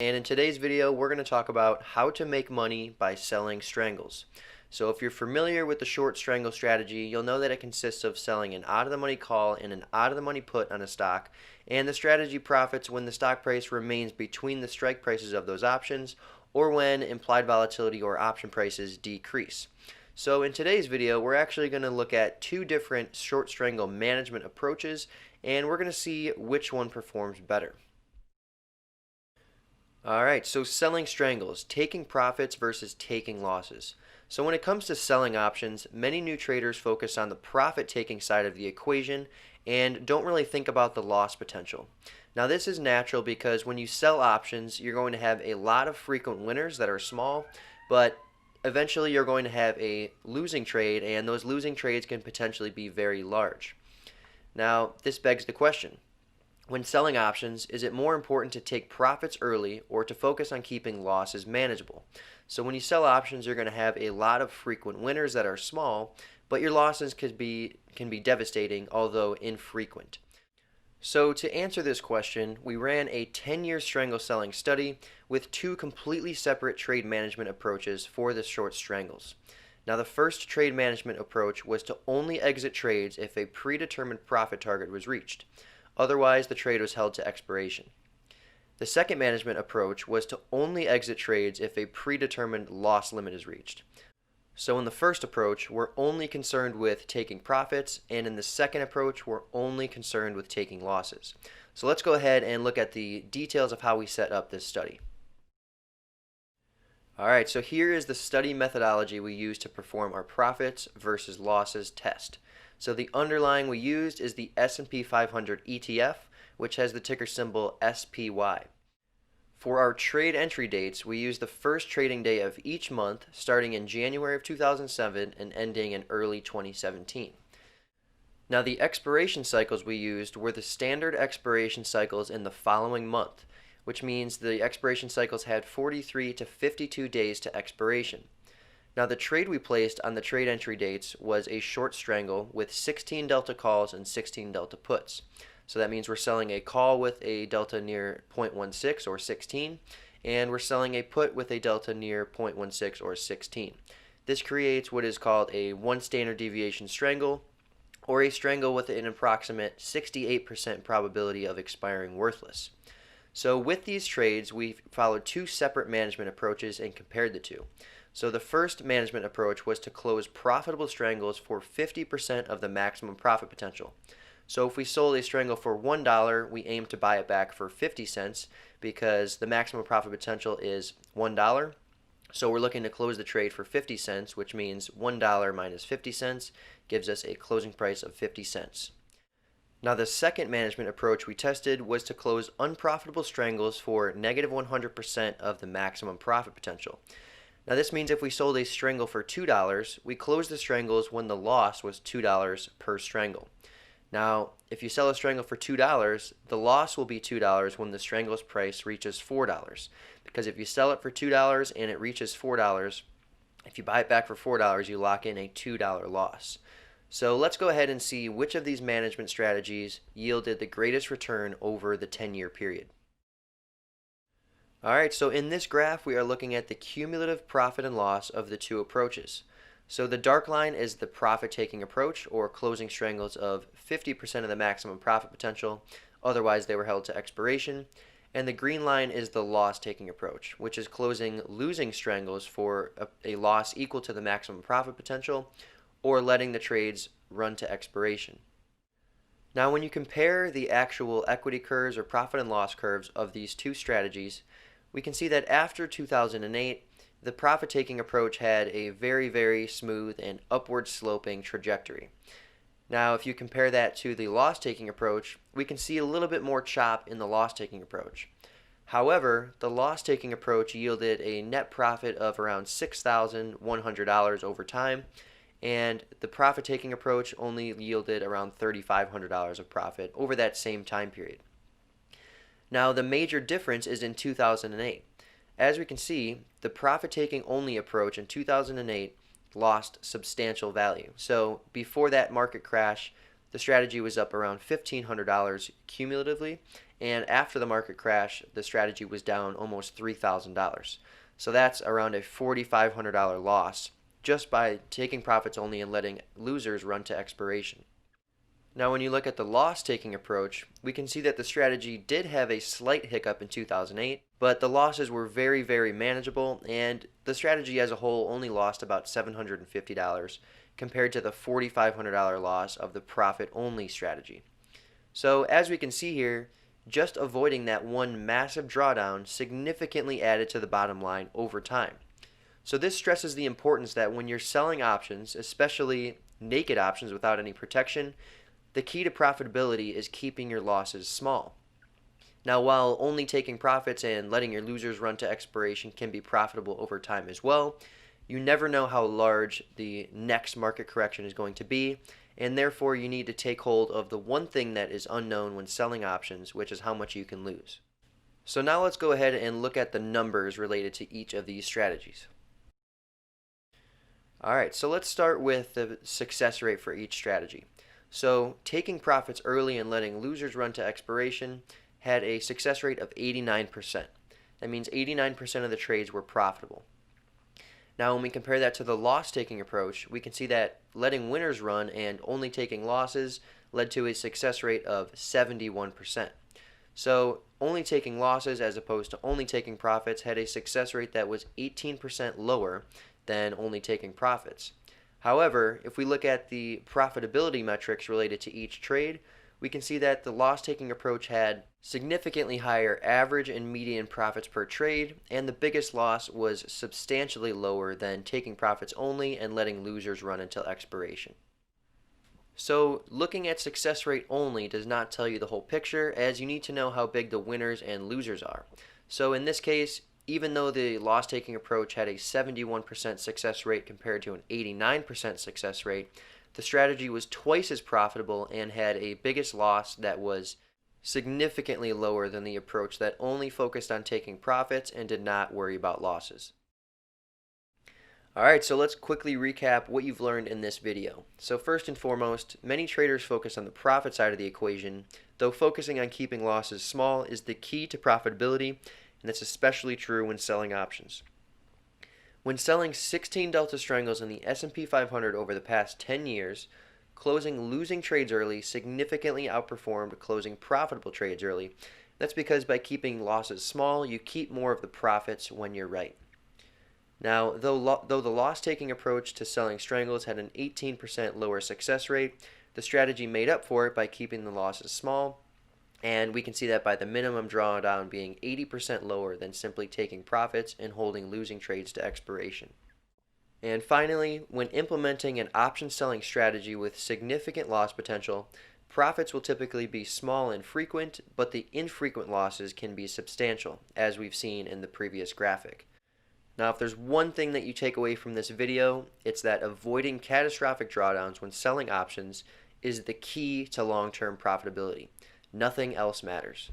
And in today's video, we're going to talk about how to make money by selling strangles. So if you're familiar with the short strangle strategy, you'll know that it consists of selling an out-of-the-money call and an out-of-the-money put on a stock, and the strategy profits when the stock price remains between the strike prices of those options or when implied volatility or option prices decrease. So in today's video, we're actually going to look at two different short strangle management approaches, and we're going to see which one performs better. Alright, so selling strangles, taking profits versus taking losses. So when it comes to selling options, many new traders focus on the profit-taking side of the equation and don't really think about the loss potential. Now this is natural because when you sell options, you're going to have a lot of frequent winners that are small, but eventually you're going to have a losing trade, and those losing trades can potentially be very large. Now this begs the question. When selling options, is it more important to take profits early or to focus on keeping losses manageable? So when you sell options, you're going to have a lot of frequent winners that are small, but your losses can be devastating, although infrequent. So to answer this question, we ran a 10-year strangle selling study with two completely separate trade management approaches for the short strangles. Now the first trade management approach was to only exit trades if a predetermined profit target was reached. Otherwise, the trade was held to expiration. The second management approach was to only exit trades if a predetermined loss limit is reached. So in the first approach, we're only concerned with taking profits, and in the second approach, we're only concerned with taking losses. So let's go ahead and look at the details of how we set up this study. Alright, so here is the study methodology we used to perform our profits versus losses test. So the underlying we used is the S&P 500 ETF, which has the ticker symbol SPY. For our trade entry dates, we used the first trading day of each month, starting in January of 2007 and ending in early 2017. Now the expiration cycles we used were the standard expiration cycles in the following month, which means the expiration cycles had 43 to 52 days to expiration. Now the trade we placed on the trade entry dates was a short strangle with 16 delta calls and 16 delta puts. So that means we're selling a call with a delta near 0.16 or 16, and we're selling a put with a delta near 0.16 or 16. This creates what is called a one standard deviation strangle, or a strangle with an approximate 68% probability of expiring worthless. So with these trades, we followed two separate management approaches and compared the two. So the first management approach was to close profitable strangles for 50% of the maximum profit potential. So if we sold a strangle for $1, we aimed to buy it back for 50 cents because the maximum profit potential is $1. So we're looking to close the trade for 50 cents, which means $1 minus 50 cents gives us a closing price of 50 cents. Now the second management approach we tested was to close unprofitable strangles for negative 100% of the maximum profit potential. Now this means if we sold a strangle for $2, we closed the strangles when the loss was $2 per strangle. Now, if you sell a strangle for $2, the loss will be $2 when the strangle's price reaches $4. Because if you sell it for $2 and it reaches $4, if you buy it back for $4, you lock in a $2 loss. So let's go ahead and see which of these management strategies yielded the greatest return over the 10-year period. Alright, so in this graph we are looking at the cumulative profit and loss of the two approaches. So the dark line is the profit-taking approach, or closing strangles of 50% of the maximum profit potential, otherwise they were held to expiration. And the green line is the loss-taking approach, which is closing losing strangles for a loss equal to the maximum profit potential, or letting the trades run to expiration. Now when you compare the actual equity curves or profit and loss curves of these two strategies, we can see that after 2008, the profit-taking approach had a very, very smooth and upward sloping trajectory. Now, if you compare that to the loss-taking approach, we can see a little bit more chop in the loss-taking approach. However, the loss-taking approach yielded a net profit of around $6,100 over time, and the profit-taking approach only yielded around $3,500 of profit over that same time period. Now, the major difference is in 2008. As we can see, the profit-taking only approach in 2008 lost substantial value. So before that market crash, the strategy was up around $1,500 cumulatively, and after the market crash, the strategy was down almost $3,000. So that's around a $4,500 loss just by taking profits only and letting losers run to expiration. Now, when you look at the loss-taking approach, we can see that the strategy did have a slight hiccup in 2008, but the losses were very, very manageable, and the strategy as a whole only lost about $750 compared to the $4,500 loss of the profit-only strategy. So, as we can see here, just avoiding that one massive drawdown significantly added to the bottom line over time. So this stresses the importance that when you're selling options, especially naked options without any protection, the key to profitability is keeping your losses small. Now, while only taking profits and letting your losers run to expiration can be profitable over time as well, you never know how large the next market correction is going to be, and therefore you need to take hold of the one thing that is unknown when selling options, which is how much you can lose. So now let's go ahead and look at the numbers related to each of these strategies. Alright, so let's start with the success rate for each strategy. So taking profits early and letting losers run to expiration had a success rate of 89%. That means 89% of the trades were profitable. Now when we compare that to the loss-taking approach, we can see that letting winners run and only taking losses led to a success rate of 71%. So only taking losses as opposed to only taking profits had a success rate that was 18% lower than only taking profits. However, if we look at the profitability metrics related to each trade, we can see that the loss-taking approach had significantly higher average and median profits per trade, and the biggest loss was substantially lower than taking profits only and letting losers run until expiration. So looking at success rate only does not tell you the whole picture, as you need to know how big the winners and losers are. So in this case, even though the loss-taking approach had a 71% success rate compared to an 89% success rate, the strategy was twice as profitable and had a biggest loss that was significantly lower than the approach that only focused on taking profits and did not worry about losses. Alright, so let's quickly recap what you've learned in this video. So first and foremost, many traders focus on the profit side of the equation, though focusing on keeping losses small is the key to profitability, and that's especially true when selling options. When selling 16 Delta Strangles in the S&P 500 over the past 10 years, closing losing trades early significantly outperformed closing profitable trades early. That's because by keeping losses small, you keep more of the profits when you're right. Now, though the loss-taking approach to selling Strangles had an 18% lower success rate, the strategy made up for it by keeping the losses small, and we can see that by the minimum drawdown being 80% lower than simply taking profits and holding losing trades to expiration. And finally, when implementing an option selling strategy with significant loss potential, profits will typically be small and frequent, but the infrequent losses can be substantial, as we've seen in the previous graphic. Now, if there's one thing that you take away from this video, it's that avoiding catastrophic drawdowns when selling options is the key to long-term profitability. Nothing else matters.